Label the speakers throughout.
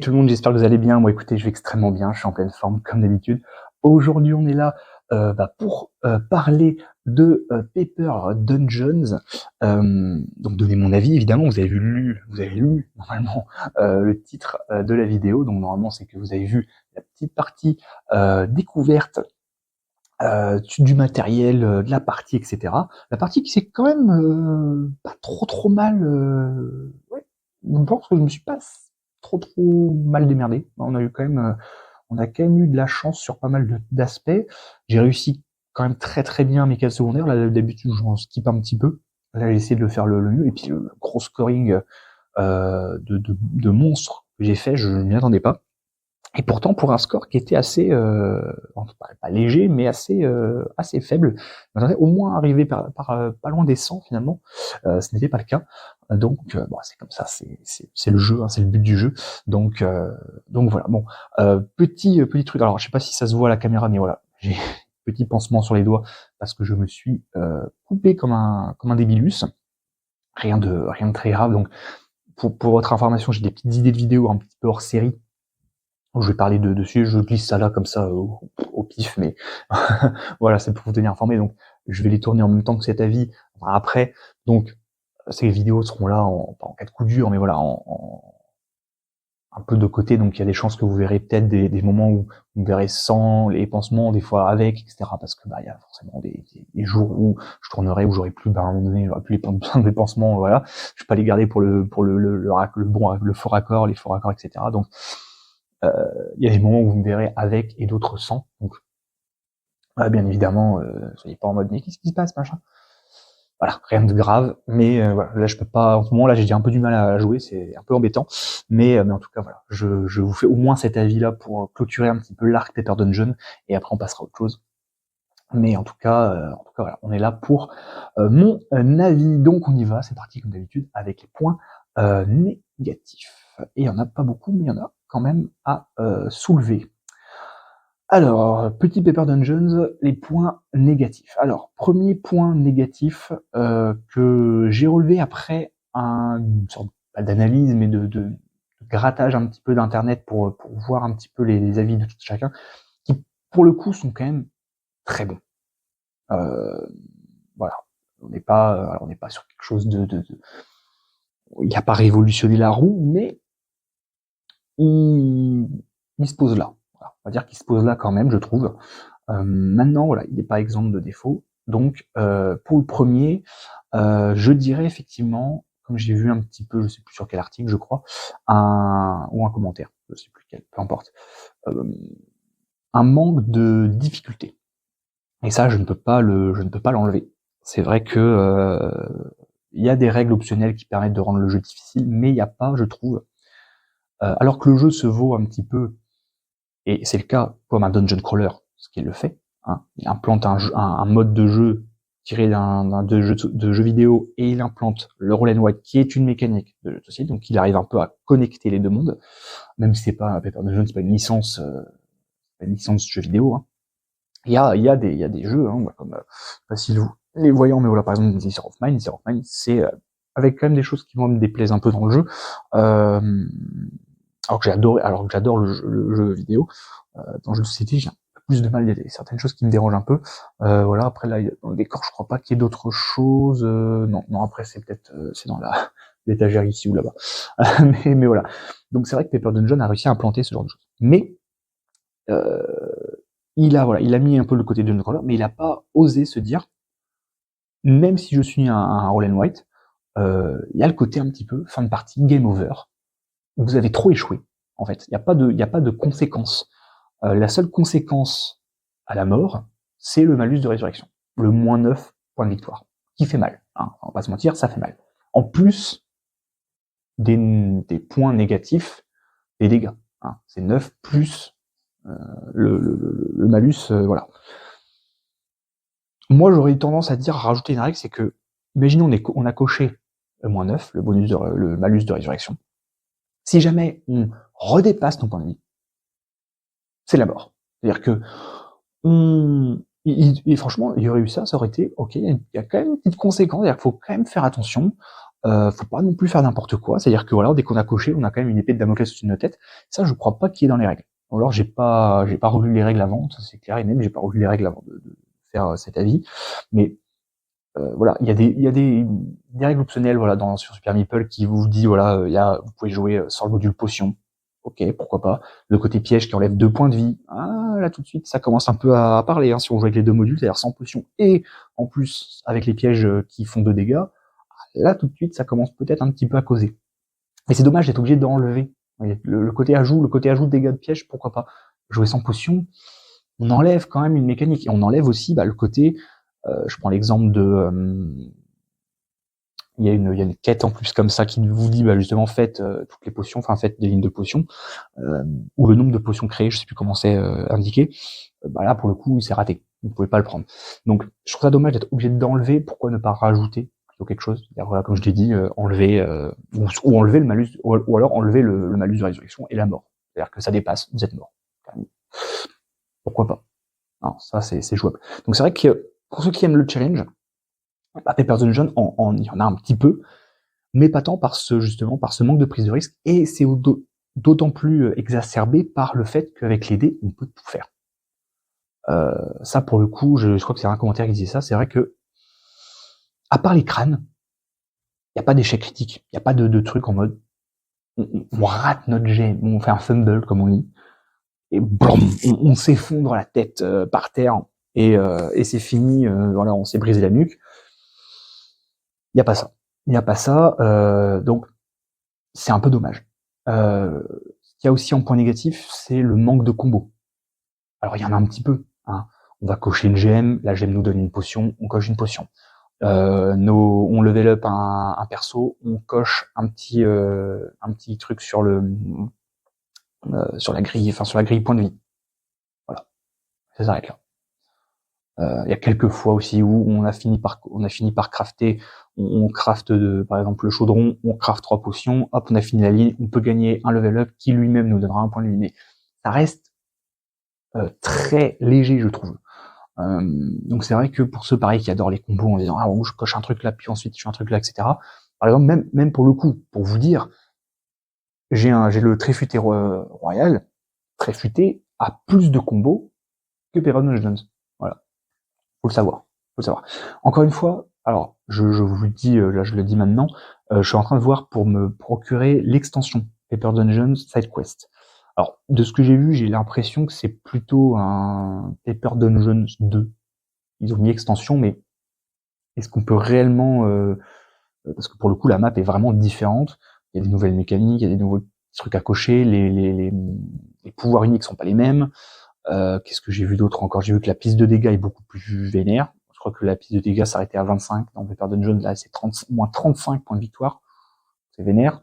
Speaker 1: tout le monde, j'espère que vous allez bien. Moi, écoutez, je vais extrêmement bien, je suis en pleine forme comme d'habitude. Aujourd'hui, on est là pour parler de Paper Dungeons. Donc, donner mon avis, évidemment. Vous avez lu normalement le titre de la vidéo. Donc, normalement, c'est que vous avez vu la petite partie découverte du matériel, de la partie, etc. La partie qui s'est quand même pas trop mal. Ouais, je pense que je me suis pas trop mal démerdé. On a quand même eu de la chance sur pas mal d'aspects. J'ai réussi quand même très bien mes quêtes secondaires. Là, d'habitude, j'en skip un petit peu. Là, j'ai essayé de le faire le mieux. Et puis, le gros scoring de monstres que j'ai fait, je ne m'y attendais pas. Et pourtant, pour un score qui était assez, pas léger, mais assez faible, j'aurais au moins arrivé pas loin des 100 finalement. Ce n'était pas le cas. Donc, bon, c'est comme ça, c'est le jeu, hein, c'est le but du jeu. Donc voilà. Bon, petit truc. Alors, je sais pas si ça se voit à la caméra, mais voilà, j'ai petit pansement sur les doigts parce que je me suis coupé comme un débilus. Rien de très grave. Donc, pour votre information, j'ai des petites idées de vidéos un petit peu hors série. Je vais parler dessus, je glisse ça là comme ça au pif, mais voilà, c'est pour vous tenir informé. Donc, je vais les tourner en même temps que cet avis après. Donc, ces vidéos seront là pas en cas de coup dur, mais voilà, un peu de côté. Donc, il y a des chances que vous verrez peut-être des moments où vous verrez sans les pansements, des fois avec, etc. Parce que il y a forcément des jours où je tournerai, où j'aurai plus, à un moment donné, j'aurai plus besoin des pansements, voilà. Je vais pas les garder pour le faux raccord, les faux raccords, etc. Donc, il y a des moments où vous me verrez avec et d'autres sans. Donc, bien évidemment, soyez pas en mode mais qu'est-ce qui se passe, machin. Voilà, rien de grave. Mais voilà, là je peux pas. En ce moment là, j'ai un peu du mal à jouer, c'est un peu embêtant. Mais en tout cas voilà, je vous fais au moins cet avis-là pour clôturer un petit peu l'arc Paper Dungeon et après on passera à autre chose. Mais en tout cas voilà, on est là pour mon avis. Donc on y va, c'est parti comme d'habitude avec les points négatifs. Et il y en a pas beaucoup, mais il y en a quand même à soulever. Alors, petit Paper Dungeons, les points négatifs. Alors, premier point négatif que j'ai relevé après une sorte pas d'analyse, mais de grattage un petit peu d'internet pour voir un petit peu les avis de tout chacun, qui pour le coup sont quand même très bons. Voilà, on n'est pas sur quelque chose il n'a pas révolutionné la roue, mais il se pose là. Voilà, on va dire qu'il se pose là quand même, je trouve. Maintenant, voilà, il n'est pas exempt de défauts. Donc, pour le premier, je dirais effectivement, comme j'ai vu un petit peu, je sais plus sur quel article, je crois, ou un commentaire, je sais plus quel, peu importe, un manque de difficulté. Et ça, je ne peux pas l'enlever. C'est vrai que il y a des règles optionnelles qui permettent de rendre le jeu difficile, mais il n'y a pas, je trouve, alors que le jeu se vaut un petit peu, et c'est le cas comme un dungeon crawler, ce qu'il le fait, hein. Il implante un mode de jeu tiré de jeu vidéo et il implante le roll and write qui est une mécanique de jeu de société, donc il arrive un peu à connecter les deux mondes, même si c'est pas Paper Dungeon, c'est pas une licence jeu vidéo, hein. Il y a des jeux, hein, comme facile vous les voyant, mais voilà, par exemple Zero of Mine, c'est avec quand même des choses qui me déplaisent un peu dans le jeu. Alors que j'adore le jeu vidéo, dans le jeu de société, j'ai un peu plus de mal, il y a certaines choses qui me dérangent un peu. Voilà, après là, dans le décor, je crois pas qu'il y ait d'autres choses. Non, après c'est peut-être c'est dans l'étagère ici ou là-bas. mais voilà. Donc c'est vrai que Paper Dungeon a réussi à implanter ce genre de choses. Mais il a mis un peu le côté Dungeon Crawler, mais il a pas osé se dire, même si je suis un roll and write, il y a le côté un petit peu fin de partie, game over. Vous avez trop échoué, en fait. Il y a pas de conséquences. La seule conséquence à la mort, c'est le malus de résurrection. Le moins 9 points de victoire. Qui fait mal, hein. On va pas se mentir, ça fait mal. En plus des points négatifs, des dégâts, hein. C'est 9 plus le malus, voilà. Moi, j'aurais eu tendance à dire, à rajouter une règle, c'est que, imaginons, on a coché le moins 9, le malus de résurrection. Si jamais on redépasse nos points de vie, c'est la mort. C'est-à-dire que, et franchement, il y aurait eu ça aurait été, ok, il y a quand même une petite conséquence, c'est-à-dire qu'il faut quand même faire attention. Faut pas non plus faire n'importe quoi. C'est-à-dire que voilà, dès qu'on a coché, on a quand même une épée de Damoclès au-dessus de notre tête. Ça, je crois pas qu'il y ait dans les règles. Ou alors j'ai pas relu les règles avant, ça c'est clair et net, j'ai pas relu les règles avant de faire cet avis. Mais voilà, il y a des règles optionnelles voilà sur Super Meeple qui vous dit voilà, vous pouvez jouer sans le module potion. Ok, pourquoi pas. Le côté piège qui enlève 2 points de vie. Ah, là tout de suite, ça commence un peu à parler. Hein, si on joue avec les 2 modules, c'est-à-dire sans potion et en plus avec les pièges qui font 2 dégâts, là tout de suite, ça commence peut-être un petit peu à causer. Et c'est dommage d'être obligé d'enlever. Le côté ajout de dégâts de piège, pourquoi pas. Jouer sans potion, on enlève quand même une mécanique et on enlève aussi le côté. Je prends l'exemple de il y a une quête en plus comme ça qui vous dit justement faites toutes les potions, enfin faites des lignes de potions ou le nombre de potions créées, je sais plus comment c'est indiqué. Là pour le coup c'est raté, vous pouvez pas le prendre. Donc je trouve ça dommage d'être obligé d'enlever. Pourquoi ne pas rajouter plutôt quelque chose? Voilà, comme je l'ai dit, enlever ou enlever le malus ou alors enlever le malus de résurrection et la mort. C'est-à-dire que ça dépasse, vous êtes mort. Pourquoi pas? Non, ça c'est jouable. Donc c'est vrai que pour ceux qui aiment le challenge, Paper Dungeon, il y en a un petit peu, mais pas tant par ce manque de prise de risque, et c'est d'autant plus exacerbé par le fait qu'avec les dés, on peut tout faire. Ça, pour le coup, je crois que c'est un commentaire qui disait ça, c'est vrai que, à part les crânes, il n'y a pas d'échec critique, il n'y a pas de truc en mode, on rate notre jet, on fait un fumble, comme on dit, et blam, on s'effondre la tête par terre, et c'est fini, voilà, on s'est brisé la nuque. Il n'y a pas ça. Il n'y a pas ça, donc c'est un peu dommage. Ce qu'il y a aussi en point négatif, c'est le manque de combos. Alors il y en a un petit peu. Hein. On va cocher une GM, la GM nous donne une potion, on coche une potion. On level up un perso, on coche un petit truc sur sur la grille point de vie. Voilà, ça s'arrête là. Il y a quelques fois aussi où on a fini par crafter, on crafte par exemple le chaudron, on craft 3 potions, hop, on a fini la ligne, on peut gagner un level up qui lui-même nous donnera un point de vie. Mais ça reste très léger, je trouve. Donc c'est vrai que pour ceux pareil qui adorent les combos en disant je coche un truc là, puis ensuite je fais un truc là, etc. Par exemple, même pour le coup, pour vous dire, j'ai le Tréfuté Royal. Tréfuté a plus de combos que Perron Dungeons. Voilà. Faut le savoir. Encore une fois, alors je vous le dis, là je le dis maintenant, je suis en train de voir pour me procurer l'extension Paper Dungeons Side Quest. Alors de ce que j'ai vu, j'ai l'impression que c'est plutôt un Paper Dungeons 2. Ils ont mis extension, mais est-ce qu'on peut réellement parce que pour le coup la map est vraiment différente. Il y a des nouvelles mécaniques, il y a des nouveaux trucs à cocher, les pouvoirs uniques sont pas les mêmes. Qu'est-ce que j'ai vu d'autre encore? J'ai vu que la piste de dégâts est beaucoup plus vénère. Je crois que la piste de dégâts s'arrêtait à 25 dans Paper Dungeon. Là, c'est moins 35 points de victoire. C'est vénère.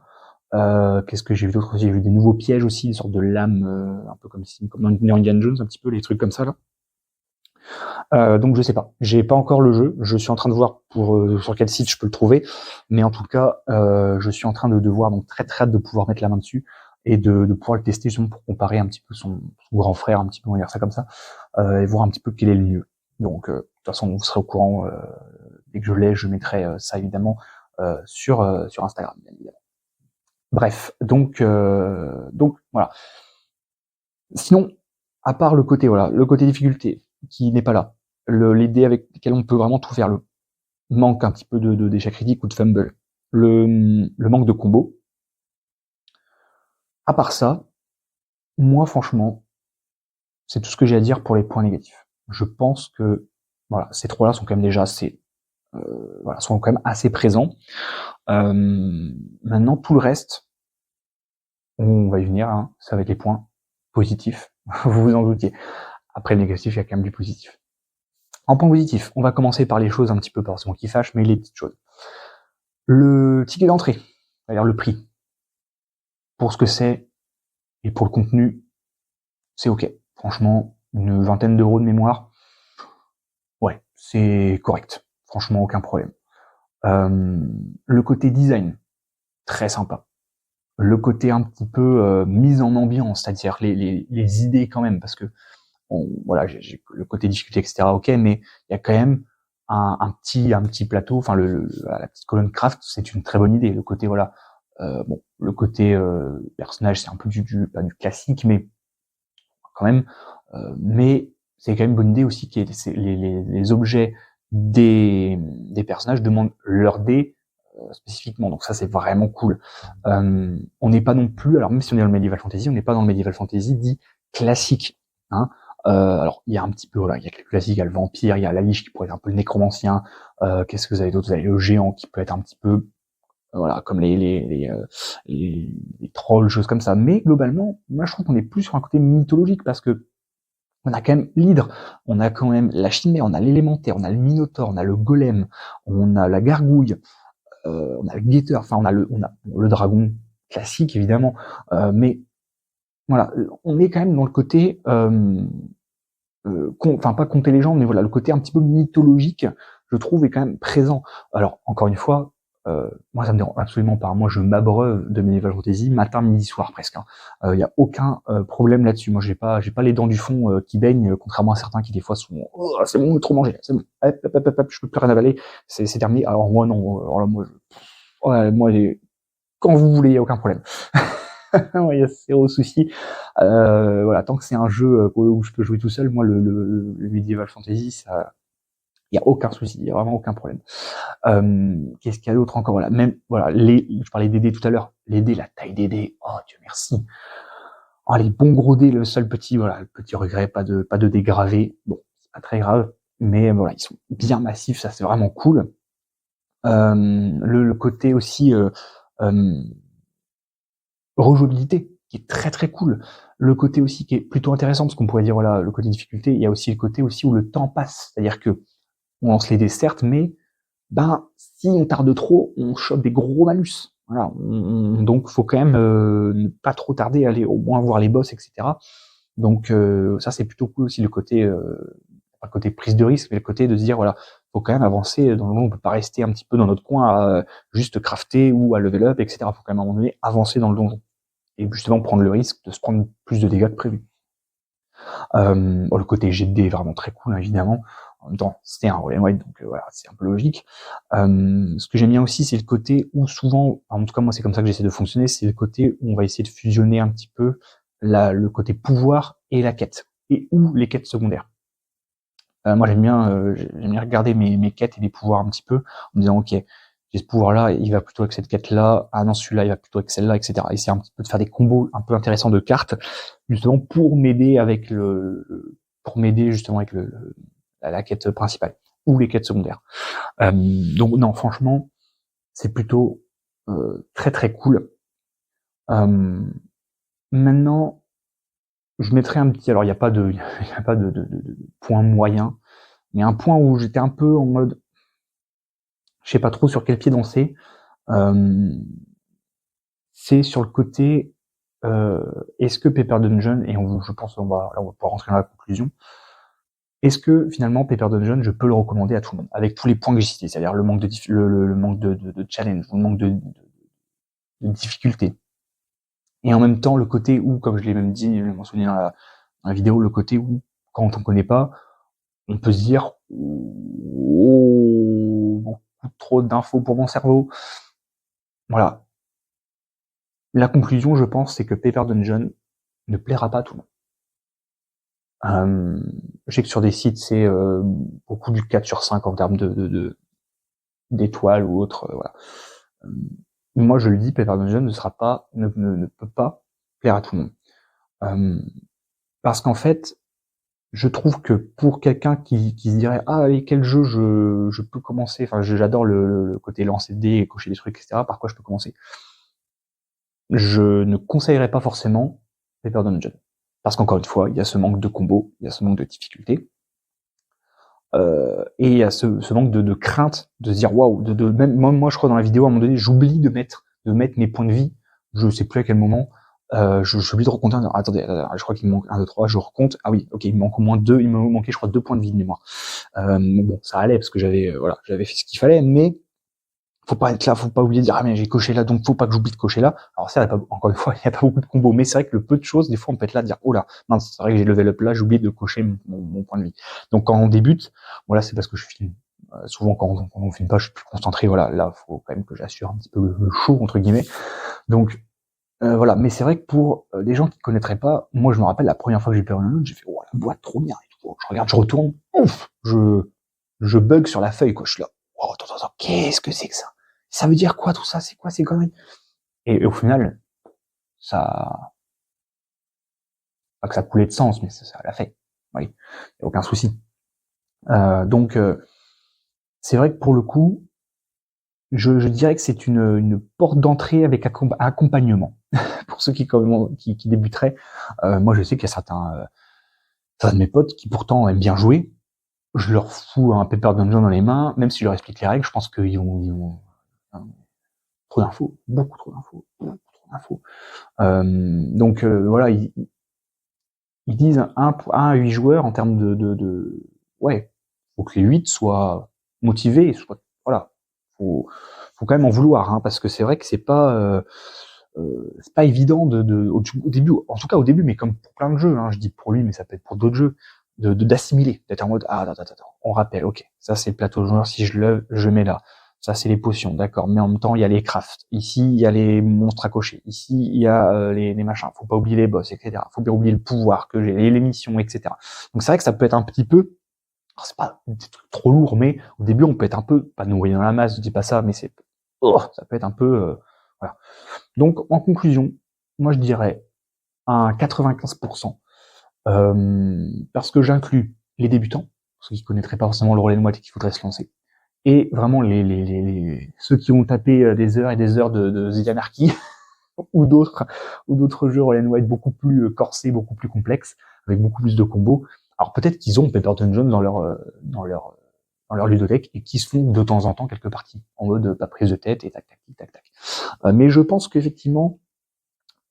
Speaker 1: Qu'est-ce que j'ai vu d'autre? J'ai vu des nouveaux pièges aussi, une sorte de lame, un peu comme dans Indiana Jones, un petit peu, les trucs comme ça, là. Donc je sais pas. J'ai pas encore le jeu. Je suis en train de voir sur quel site je peux le trouver. Mais en tout cas, je suis en train de voir, donc très très hâte de pouvoir mettre la main dessus et de pouvoir le tester justement pour comparer un petit peu son grand frère, un petit peu, on va dire ça comme ça, et voir un petit peu quel est le mieux. Donc de toute façon, vous serez au courant dès que je l'ai, je mettrai ça évidemment sur Instagram, bien évidemment. Bref, donc voilà. Sinon, à part le côté difficulté qui n'est pas là, les dés avec lesquels on peut vraiment tout faire, le manque un petit peu d'échecs critiques ou de fumble, le manque de combo. À part ça, moi franchement, c'est tout ce que j'ai à dire pour les points négatifs. Je pense que voilà, ces trois-là sont quand même déjà assez, sont quand même assez présents. Maintenant, tout le reste, on va y venir. Hein, ça va être les points positifs. Vous vous en doutiez. Après le négatif, il y a quand même du positif. En point positif, on va commencer par les choses un petit peu pas forcément qui fâchent, mais les petites choses. Le ticket d'entrée, c'est-à-dire le prix, pour ce que c'est et pour le contenu, c'est ok. Franchement, une vingtaine d'euros de mémoire, ouais, c'est correct. Franchement, aucun problème. Le côté design, très sympa. Le côté un petit peu mise en ambiance, c'est-à-dire les idées quand même, parce que voilà, j'ai le côté discuté, etc. Ok, mais il y a quand même un petit plateau, enfin la petite colonne craft, c'est une très bonne idée. Le côté voilà, bon, le côté personnage, c'est un peu pas du classique, mais quand même. Mais c'est quand même une bonne idée aussi que les objets des personnages demandent leur dé spécifiquement. Donc ça, c'est vraiment cool. On n'est pas non plus, alors même si on est dans le medieval fantasy, on n'est pas dans le medieval fantasy dit classique. Hein. Alors il y a un petit peu, voilà, il y a quelques classiques, il y a le vampire, il y a la liche qui pourrait être un peu le nécromancien. Qu'est-ce que vous avez d'autre? Vous avez le géant qui peut être un petit peu, voilà, comme les trolls, choses comme ça. Mais globalement, moi je trouve qu'on est plus sur un côté mythologique parce que on a quand même l'hydre, on a quand même la chimère, on a l'élémentaire, on a le minotaure, on a le golem, on a la gargouille, on a le guetteur, enfin on a le dragon classique évidemment, mais voilà, on est quand même dans le côté, enfin pas conter les gens, mais voilà, le côté un petit peu mythologique, je trouve, est quand même présent. Alors encore une fois, moi ça me dérange absolument pas. Moi je m'abreuve de Medieval Fantasy matin, midi, soir presque. Il y a aucun problème là-dessus. Moi j'ai pas les dents du fond qui baignent, contrairement à certains qui des fois sont oh, c'est bon, trop mangé, c'est bon, hop, je peux plus rien avaler, c'est terminé. Alors moi non, alors là moi ouais, moi quand vous voulez, il y a aucun problème. Il y a zéro souci. Voilà, tant que c'est un jeu où je peux jouer tout seul, moi le Medieval Fantasy, ça, il y a aucun souci, il y a vraiment aucun problème. Qu'est-ce qu'il y a d'autre encore? Voilà, même voilà, je parlais des dés tout à l'heure, les dés, la taille des dés, oh Dieu merci. Oh, les bons gros dés, le seul petit, voilà, le petit regret, pas de dés gravés. Bon, c'est pas très grave, mais voilà, ils sont bien massifs, ça c'est vraiment cool. Le côté aussi rejouabilité qui est très très cool. Le côté aussi qui est plutôt intéressant parce qu'on pourrait dire voilà le côté difficulté, il y a aussi le côté aussi où le temps passe, c'est-à-dire que on lance les dés certes, mais ben si on tarde trop, on chope des gros malus. Voilà, donc faut quand même ne pas trop tarder, aller au moins voir les boss, etc. Donc ça c'est plutôt cool aussi le côté pas le côté prise de risque, mais le côté de se dire voilà, faut quand même avancer dans le monde, on peut pas rester un petit peu dans notre coin à juste crafter ou à level up, etc. Faut quand même à un moment donné avancer dans le donjon et justement prendre le risque de se prendre plus de dégâts que prévu. Bon, le côté jet de dés est vraiment très cool, évidemment. En même temps, c'était un roll and ride, donc voilà, c'est un peu logique. Ce que j'aime bien aussi, c'est le côté où souvent, en tout cas moi c'est comme ça que j'essaie de fonctionner, c'est le côté où on va essayer de fusionner un petit peu le côté pouvoir et la quête, et ou les quêtes secondaires. Moi j'aime bien regarder mes quêtes et les pouvoirs un petit peu, en me disant ok, j'ai ce pouvoir-là, il va plutôt avec cette quête-là, ah non celui-là il va plutôt avec celle-là, etc. Essayer un petit peu de faire des combos un peu intéressants de cartes, justement pour m'aider avec pour m'aider justement avec la quête principale ou les quêtes secondaires. Donc non, franchement, c'est plutôt très très cool. Maintenant, je mettrai un petit, alors il n'y a pas de, il y a pas de point moyen, mais un point où j'étais un peu en mode, je sais pas trop sur quel pied danser. C'est sur le côté, est-ce que Paper Dungeon, et je pense on va pouvoir rentrer dans la conclusion, est-ce que finalement Paper Dungeon, je peux le recommander à tout le monde, avec tous les points que j'ai cités, c'est-à-dire le manque de le manque de challenge, le manque de difficulté, et en même temps le côté où, comme je l'ai même dit, je l'ai mentionné dans la vidéo, le côté où quand on connaît pas, on peut se dire oh, beaucoup trop d'infos pour mon cerveau. Voilà. La conclusion, je pense, c'est que Paper Dungeon ne plaira pas à tout le monde. Je sais que sur des sites, c'est beaucoup du 4 sur 5 en termes d'étoiles ou autre. Voilà. Moi, je le dis, Paper Dungeon ne peut pas plaire à tout le monde. Parce qu'en fait, je trouve que pour quelqu'un qui se dirait ah allez quel jeu je peux commencer, enfin j'adore le côté lancer des dés et cocher des trucs, etc. Par quoi je peux commencer? Je ne conseillerais pas forcément Paper Dungeon. Parce qu'encore une fois, il y a ce manque de combos, il y a ce manque de difficulté, et il y a ce manque de crainte de se dire waouh, même moi je crois dans la vidéo à un moment donné j'oublie de mettre mes points de vie, je sais plus à quel moment, j'oublie de recompter. Attendez, je crois qu'il me manque 1, 2, 3, je recompte. Ah oui, ok, il me manque au moins 2, il me manquait je crois 2 points de vie de mémoire. Bon, ça allait parce que j'avais j'avais fait ce qu'il fallait, mais faut pas être là, faut pas oublier de dire ah mais j'ai coché là, donc faut pas que j'oublie de cocher là. Alors ça, encore une fois, il y a pas beaucoup de combos, mais c'est vrai que le peu de choses, des fois on peut être là de dire oh là, non, c'est vrai que j'ai level up là, j'ai oublié de cocher mon point de vie. Donc quand on débute, voilà, c'est parce que je filme. souvent quand on filme pas, je suis plus concentré. Voilà, là, faut quand même que j'assure un petit peu le show entre guillemets. Donc voilà, mais c'est vrai que pour les gens qui connaîtraient pas, moi je me rappelle la première fois que j'ai peur d'un j'ai fait oh la boîte trop bien et tout. Je regarde, je retourne, ouf, je bug sur la feuille quoi. Je suis là, oh attends, qu'est-ce que c'est que ça? Ça veut dire quoi tout ça? C'est quoi ces conneries? Et au final, ça, pas que ça coulait de sens, mais ça l'a fait. Oui, y a aucun souci. Donc c'est vrai que pour le coup, je dirais que c'est une porte d'entrée avec accompagnement pour ceux qui débuteraient. Moi, je sais qu'il y a certains de mes potes qui pourtant aiment bien jouer. Je leur fous un Paper Dungeon dans les mains, même si je leur explique les règles, je pense qu'ils vont trop d'infos, beaucoup trop d'infos, beaucoup trop d'infos. Donc voilà, ils disent 1 à 8 joueurs en termes ouais, faut que les 8 soient motivés, voilà, faut quand même en vouloir, hein, parce que c'est vrai que c'est pas évident au début, en tout cas au début, mais comme pour plein de jeux, hein, je dis pour lui, mais ça peut être pour d'autres jeux, d'assimiler, d'être en mode attends, on rappelle, ok, ça c'est le plateau joueur, si je lève, je mets là. Ça c'est les potions, d'accord. Mais en même temps, il y a les crafts. Ici, il y a les monstres à cocher. Ici, il y a les machins. Faut pas oublier les boss, etc. Faut pas oublier le pouvoir que j'ai, les missions, etc. Donc c'est vrai que ça peut être un petit peu, c'est pas des trucs trop lourd, mais au début, on peut être un peu, pas noyé dans la masse, je dis pas ça, mais ça peut être un peu, voilà. Donc en conclusion, moi je dirais un 95%, parce que j'inclus les débutants, ceux qui connaîtraient pas forcément le Roll and White et qui voudraient se lancer. Et vraiment ceux qui ont tapé des heures et des heures de The Anarchy ou d'autres jeux Roll and White beaucoup plus corsés, beaucoup plus complexes, avec beaucoup plus de combos. Alors peut-être qu'ils ont Paper Dungeon dans leur ludothèque et qui se font de temps en temps quelques parties en mode pas prise de tête et tac tac tac tac. Mais je pense qu'effectivement,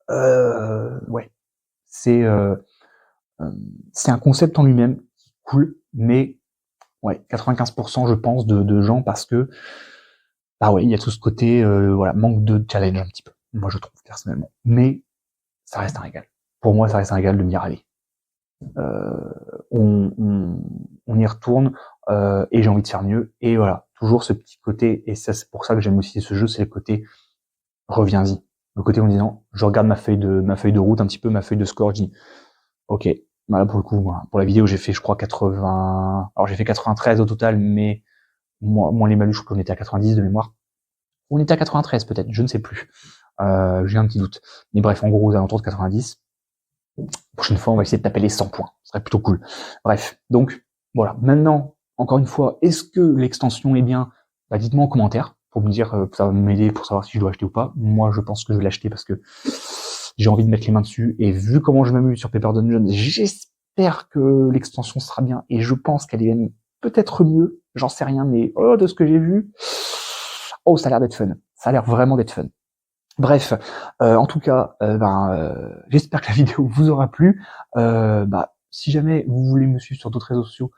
Speaker 1: ouais, c'est euh, c'est un concept en lui-même cool, mais ouais, 95% je pense de gens parce que bah ouais, il y a tout ce côté voilà, manque de challenge un petit peu. Moi je trouve personnellement. Mais ça reste un régal. Pour moi, ça reste un régal de me dire allez, euh, on y retourne et j'ai envie de faire mieux. Et voilà, toujours ce petit côté, et ça c'est pour ça que j'aime aussi ce jeu, c'est le côté reviens-y. Le côté en disant je regarde ma feuille de route, un petit peu ma feuille de score, je dis ok, voilà pour le coup, moi, pour la vidéo j'ai fait je crois 80. Alors j'ai fait 93 au total, mais moins les malus, je crois qu'on était à 90 de mémoire. On était à 93 peut-être, je ne sais plus. J'ai un petit doute. Mais bref, en gros, aux alentours de 90. Prochaine fois, on va essayer de taper les 100 points. Ce serait plutôt cool. Bref, donc voilà. Maintenant, encore une fois, est-ce que l'extension est bien? Bah, dites-moi en commentaire pour me dire, ça va m'aider pour savoir si je dois acheter ou pas. Moi, je pense que je vais l'acheter parce que j'ai envie de mettre les mains dessus. Et vu comment je m'amuse sur Paper Dungeon, j'espère que l'extension sera bien. Et je pense qu'elle est même peut-être mieux. J'en sais rien, mais oh, de ce que j'ai vu, oh, ça a l'air d'être fun. Ça a l'air vraiment d'être fun. Bref, en tout cas, j'espère que la vidéo vous aura plu. Si jamais vous voulez me suivre sur d'autres réseaux sociaux,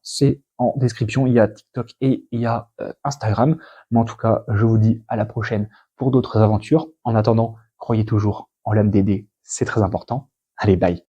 Speaker 1: c'est en description. Il y a TikTok et il y a Instagram. Mais en tout cas, je vous dis à la prochaine pour d'autres aventures. En attendant, croyez toujours en l'âme des dés, c'est très important. Allez, bye.